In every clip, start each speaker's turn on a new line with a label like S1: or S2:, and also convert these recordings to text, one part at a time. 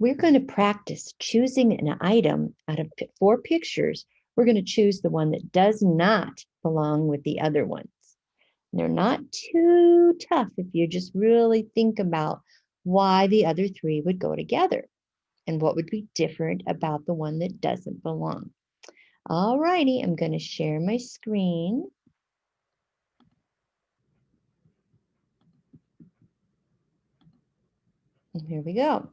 S1: we're going to practice choosing an item out of 4 pictures. We're going to choose the one that does not belong with the other ones. They're not too tough if you just really think about why the other 3 would go together and what would be different about the one that doesn't belong. All righty, I'm going to share my screen. And here we go.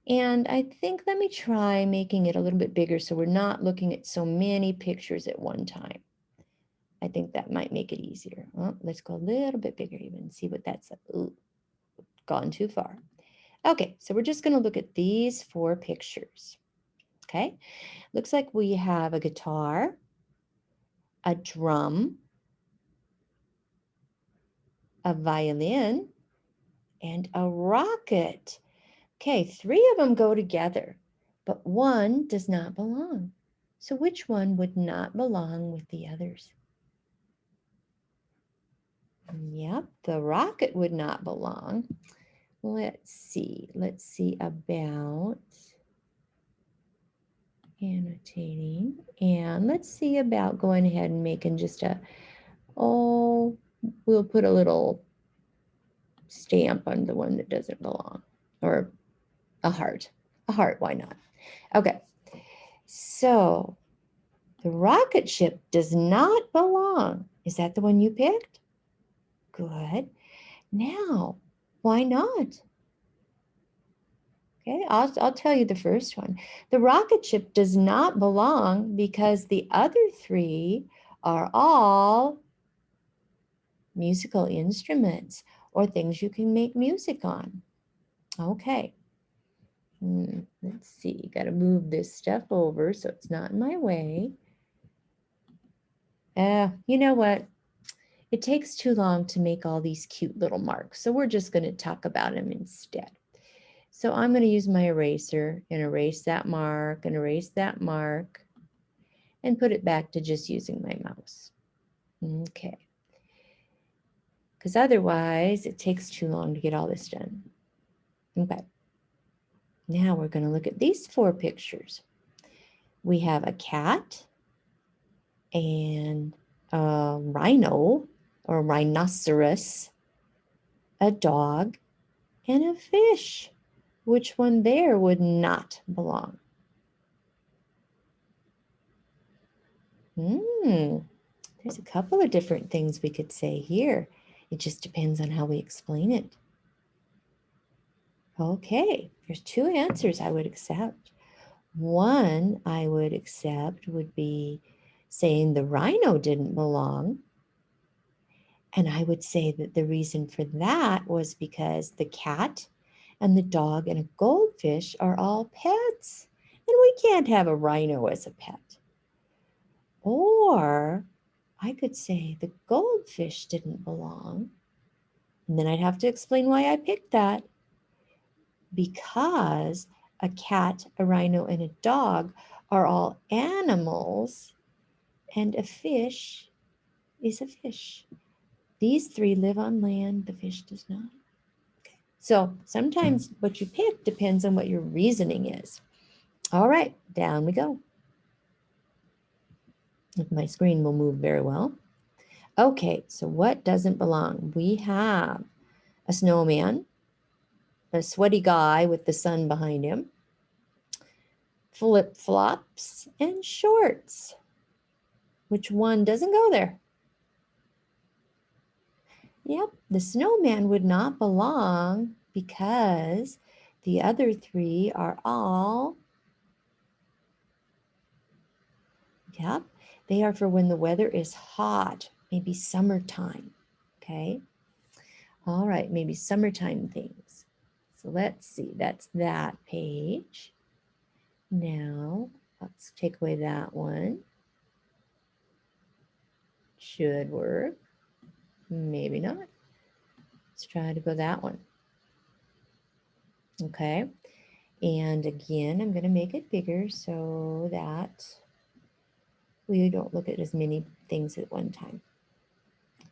S1: And I think, let me try making it a little bit bigger so we're not looking at so many pictures at one time. I think that might make it easier. Oh, let's go a little bit bigger even and see what that's. Ooh, gone too far. Okay, so we're just going to look at these 4 pictures. Okay, looks like we have a guitar, a drum, a violin, and a rocket. Okay, 3 of them go together, but one does not belong. So which one would not belong with the others? Yep, the rocket would not belong. Let's see about annotating, and let's see about going ahead and making just we'll put a little stamp on the one that doesn't belong, or a heart, why not? Okay, so the rocket ship does not belong. Is that the one you picked? Good. Now, why not? Okay, I'll tell you the first one. The rocket ship does not belong because the other 3 are all musical instruments or things you can make music on. Okay. Let's see, got to move this stuff over so it's not in my way. You know what? It takes too long to make all these cute little marks, so we're just going to talk about them instead. So I'm going to use my eraser and erase that mark and erase that mark and put it back to just using my mouse. Okay. Because otherwise it takes too long to get all this done. Okay. Now we're going to look at these 4 pictures. We have a cat and a rhino or rhinoceros, a dog, and a fish. Which one there would not belong? There's a couple of different things we could say here. It just depends on how we explain it. Okay, there's 2 answers I would accept. One I would accept would be saying the rhino didn't belong. And I would say that the reason for that was because the cat and the dog and a goldfish are all pets. And we can't have a rhino as a pet. Or I could say the goldfish didn't belong. And then I'd have to explain why I picked that. Because a cat, a rhino, and a dog are all animals, and a fish is a fish. These 3 live on land, the fish does not. Okay. So sometimes what you pick depends on what your reasoning is. All right, down we go. My screen will move very well. Okay, so what doesn't belong? We have a snowman, a sweaty guy with the sun behind him, flip-flops, and shorts. Which one doesn't go there? Yep, the snowman would not belong because the other 3 are all, yep, they are for when the weather is hot, maybe summertime, okay? All right, maybe summertime things. So let's see, that's that page. Now, let's take away that one. Should work. Maybe not. Let's try to go that one. Okay. And again, I'm going to make it bigger so that we don't look at as many things at one time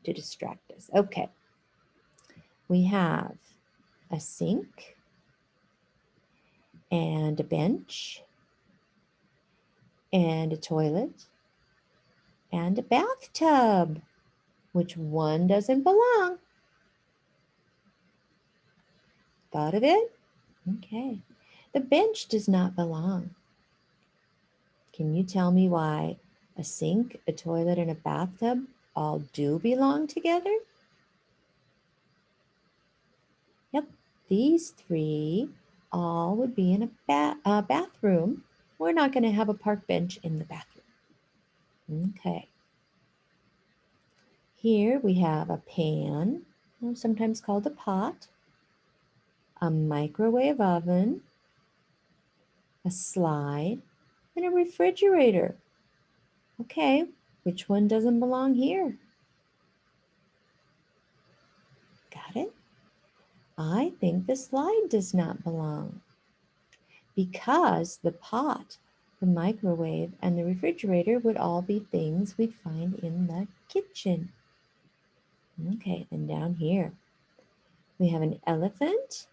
S1: to distract us. Okay. We have a sink and a bench and a toilet and a bathtub. Which one doesn't belong? Thought of it? Okay. The bench does not belong. Can you tell me why a sink, a toilet, and a bathtub all do belong together? Yep, these three all would be in a bathroom. We're not going to have a park bench in the bathroom. Okay. Here we have a pan, sometimes called a pot, a microwave oven, a slide, and a refrigerator. Okay, which one doesn't belong here? Got it? I think the slide does not belong because the pot, the microwave, and the refrigerator would all be things we'd find in the kitchen. Okay, then down here we have an elephant,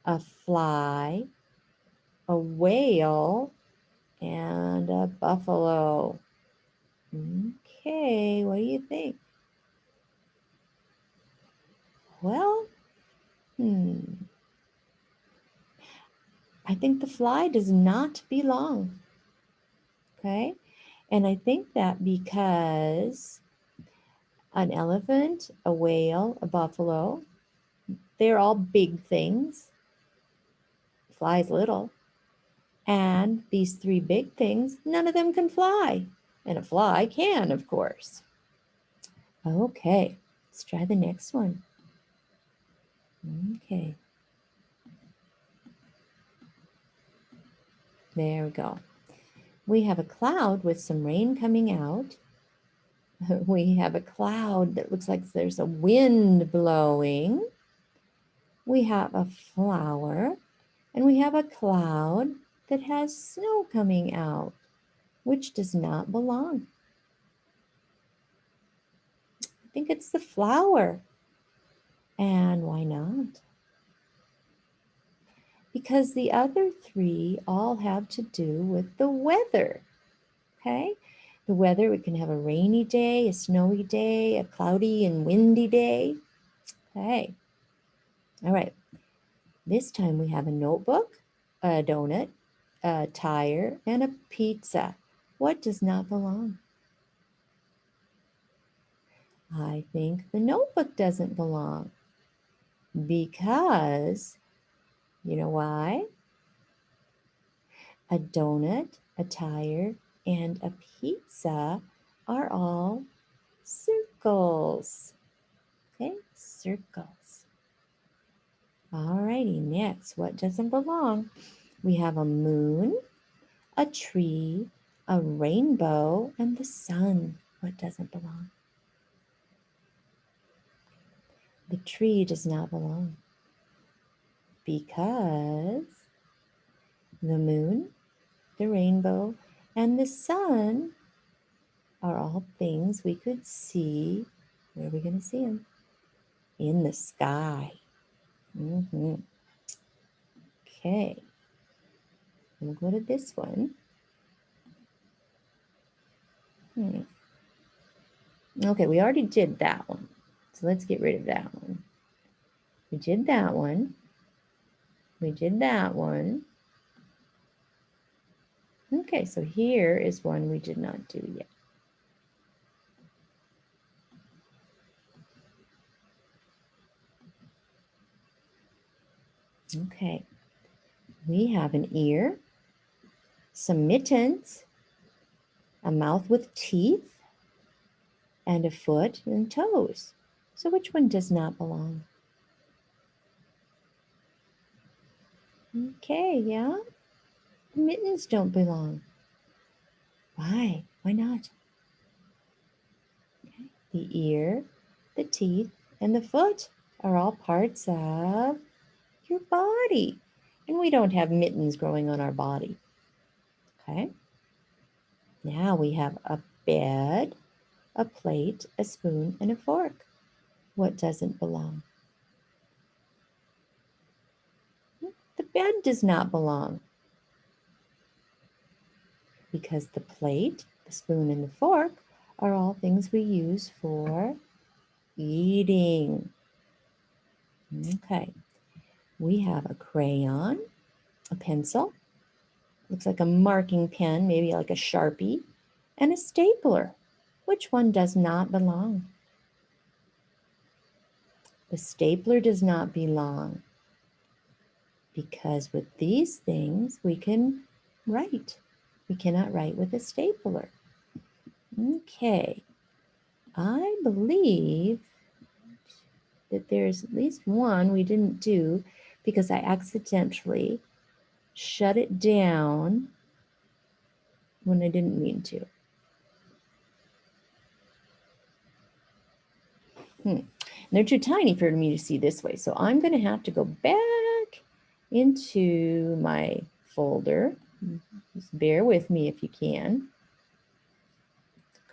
S1: a fly, a whale, and a buffalo. Okay, what do you think? Well, I think the fly does not belong. Okay, and I think that because an elephant, a whale, a buffalo, they're all big things. Fly's little. And these three big things, none of them can fly. And a fly can, of course. Okay, let's try the next one. Okay. There we go. We have a cloud with some rain coming out. We have a cloud that looks like there's a wind blowing. We have a flower, and we have a cloud that has snow coming out, which does not belong. I think it's the flower. And why not? Because the other three all have to do with the weather. Okay? The weather, we can have a rainy day, a snowy day, a cloudy and windy day. Okay. All right. This time we have a notebook, a donut, a tire, and a pizza. What does not belong? I think the notebook doesn't belong because, you know why? A donut, a tire, and a pizza are all circles. Okay, circles. Alrighty, next, what doesn't belong? We have a moon, a tree, a rainbow, and the sun. What doesn't belong? The tree does not belong because the moon, the rainbow, and the sun are all things we could see. Where are we going to see them? In the sky. Okay. We'll go to this one. Okay, we already did that one. So let's get rid of that one. We did that one. We did that one. Okay, so here is one we did not do yet. Okay, we have an ear, some mittens, a mouth with teeth, and a foot and toes. So which one does not belong? Okay, yeah, the mittens don't belong. Why? Why not? Okay. The ear, the teeth, and the foot are all parts of your body. And we don't have mittens growing on our body. Okay. Now we have a bed, a plate, a spoon, and a fork. What doesn't belong? The bed does not belong because the plate, the spoon, and the fork are all things we use for eating. Okay, we have a crayon, a pencil, looks like a marking pen, maybe like a Sharpie, and a stapler. Which one does not belong? The stapler does not belong because with these things we can write. We cannot write with a stapler. Okay, I believe that there's at least one we didn't do because I accidentally shut it down when I didn't mean to. They're too tiny for me to see this way, so I'm going to have to go back into my folder. Just bear with me if you can.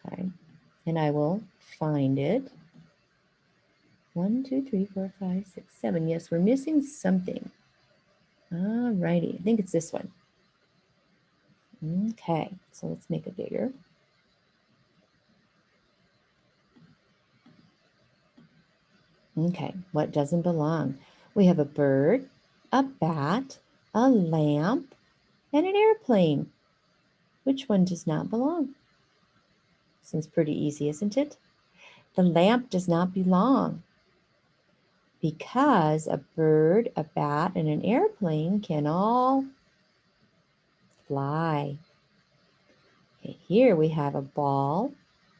S1: Okay, and I will find it. 1, 2, 3, 4, 5, 6, 7. Yes, we're missing something. All righty, I think it's this one. Okay, so let's make it bigger. Okay, what doesn't belong? We have a bird, a bat, a lamp, and an airplane. Which one does not belong? Seems pretty easy, isn't it? The lamp does not belong because a bird, a bat, and an airplane can all fly. Okay, here we have a ball,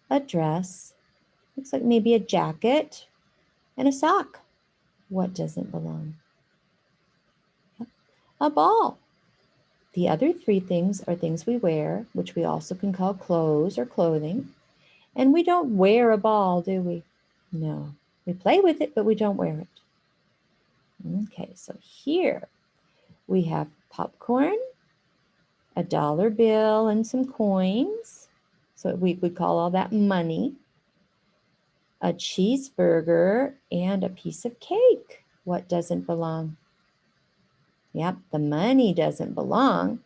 S1: a dress, looks like maybe a jacket, and a sock. What doesn't belong? A ball. The other three things are things we wear, which we also can call clothes or clothing. And we don't wear a ball, do we? No. We play with it, but we don't wear it. Okay, so here we have popcorn, a dollar bill, and some coins. So we would call all that money. A cheeseburger and a piece of cake. What doesn't belong? Yep, the money doesn't belong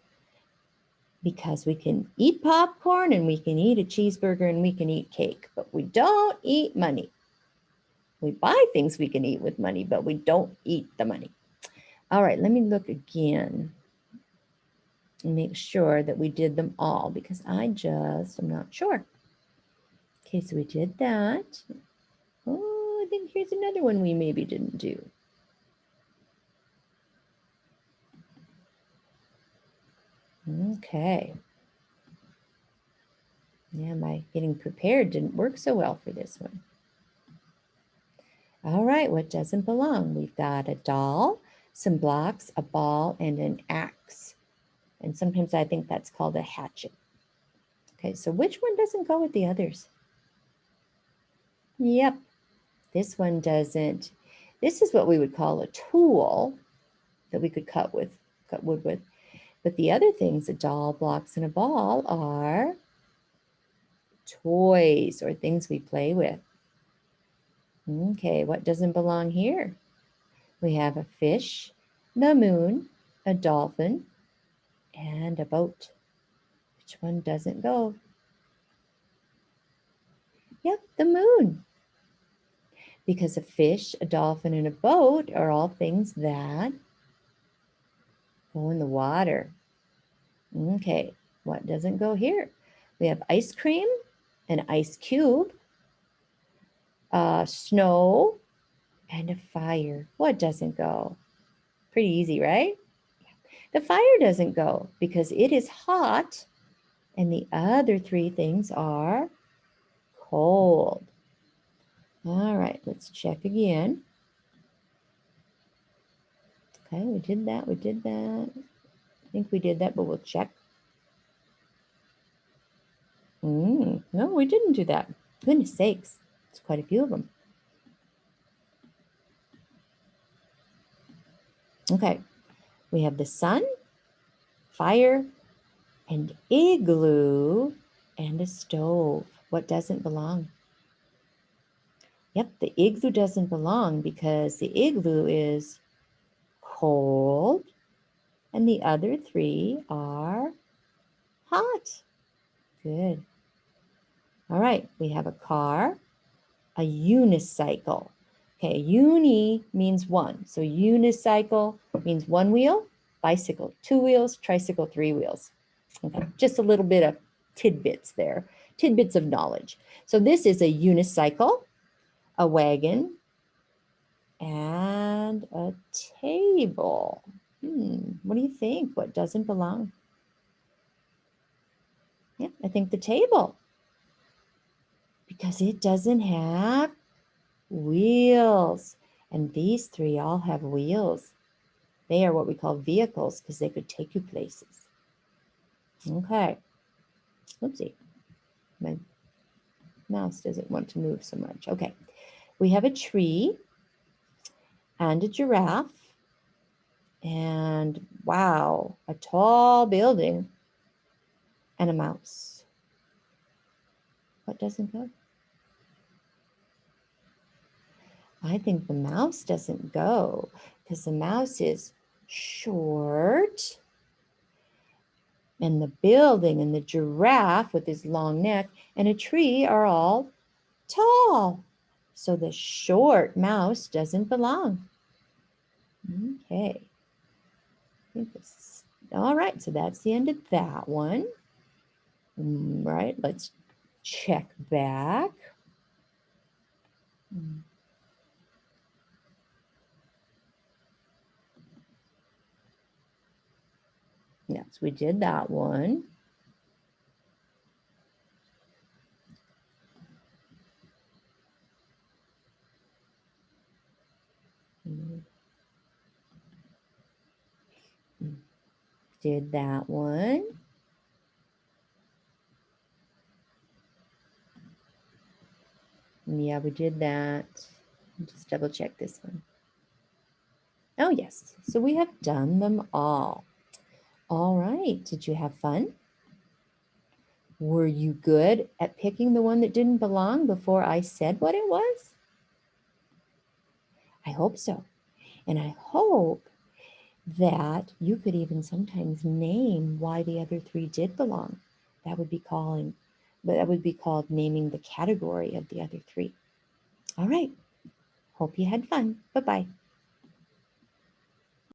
S1: because we can eat popcorn and we can eat a cheeseburger and we can eat cake, but we don't eat money. We buy things we can eat with money, but we don't eat the money. All right, let me look again and make sure that we did them all because I'm not sure. Okay, so we did that. Oh, I think here's another one we maybe didn't do. Okay. Yeah, my getting prepared didn't work so well for this one. All right, what doesn't belong? We've got a doll, some blocks, a ball, and an axe. And sometimes I think that's called a hatchet. Okay, so which one doesn't go with the others? Yep, this one doesn't. This is what we would call a tool that we could cut wood with. But the other things, a doll, blocks, and a ball are toys or things we play with. Okay, what doesn't belong here? We have a fish, the moon, a dolphin, and a boat. Which one doesn't go? Yep, the moon. Because a fish, a dolphin, and a boat are all things that go in the water. Okay, what doesn't go here? We have ice cream, an ice cube, snow, and a fire. What doesn't go? Pretty easy, right? The fire doesn't go because it is hot, and the other three things are cold. All right, let's check again. Okay, we did that. I think we did that, but we'll check. No, we didn't do that. Goodness sakes, it's quite a few of them. Okay, we have the sun, fire, an igloo, and a stove. What doesn't belong? Yep, the igloo doesn't belong because the igloo is cold, and the other three are Hot. Good. All right, we have a car, a unicycle. Okay, uni means one. So unicycle means one wheel, bicycle, two wheels, tricycle, three wheels. Okay, just a little bit of tidbits there, tidbits of knowledge. So this is a unicycle, a wagon, and a table. What do you think? What doesn't belong? Yeah, I think the table, because it doesn't have wheels. And these three all have wheels. They are what we call vehicles because they could take you places. Okay. Oopsie. My mouse doesn't want to move so much. Okay. We have a tree and a giraffe and, wow, a tall building and a mouse. What doesn't go? I think the mouse doesn't go because the mouse is short, and the building and the giraffe with his long neck and a tree are all tall. So the short mouse doesn't belong. Okay. I think this, all right, so that's the end of that one. Right, let's check back. Yes, we did that one. Did that one. Yeah, we did that. Just double check this one. Oh, yes. So we have done them all. All right. Did you have fun? Were you good at picking the one that didn't belong before I said what it was? I hope so. And I hope that you could even sometimes name why the other three did belong. That would be called naming the category of the other three. All right. Hope you had fun. Bye-bye.